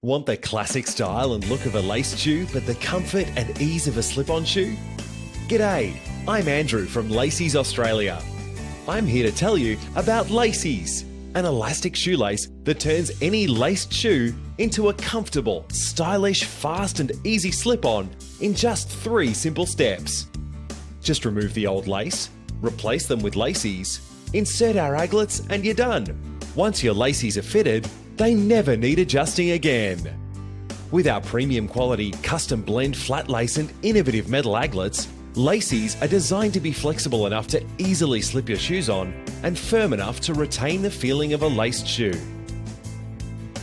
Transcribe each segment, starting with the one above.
Want the classic style and look of a laced shoe, but the comfort and ease of a slip-on shoe? G'day, I'm Andrew from laceez Australia. I'm here to tell you about laceez, an elastic shoelace that turns any laced shoe into a comfortable, stylish, fast and easy slip-on in just 3 simple steps. Just remove the old lace, replace them with laceez, insert our aglets and you're done. Once your laceez are fitted, they never need adjusting again. With our premium quality, custom blend flat lace and innovative metal aglets, laceez are designed to be flexible enough to easily slip your shoes on and firm enough to retain the feeling of a laced shoe.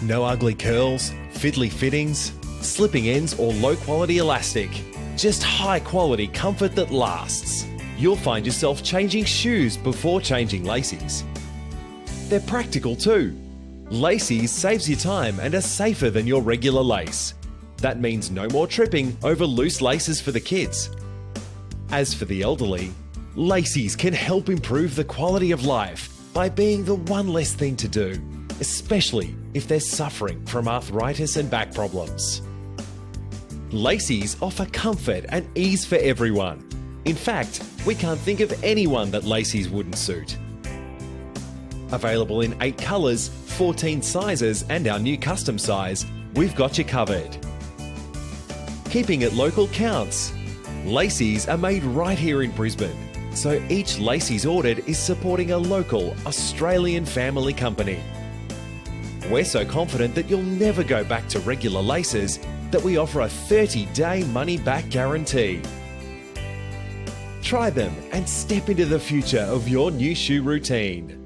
No ugly curls, fiddly fittings, slipping ends or low quality elastic. Just high quality comfort that lasts. You'll find yourself changing shoes before changing laceez. They're practical too. Laceez saves you time and are safer than your regular lace. That means no more tripping over loose laces for the kids. As for the elderly, laceez can help improve the quality of life by being the one less thing to do, especially if they're suffering from arthritis and back problems. Laceez offer comfort and ease for everyone. In fact, we can't think of anyone that laceez wouldn't suit. Available in 8 colours, 14 sizes and our new custom size, we've got you covered. Keeping it local counts. Laceez are made right here in Brisbane, so each laceez ordered is supporting a local Australian family company. We're so confident that you'll never go back to regular laces that we offer a 30-day money-back guarantee. Try them and step into the future of your new shoe routine.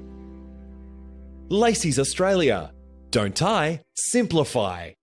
laceez Australia. Don't tie, simplify.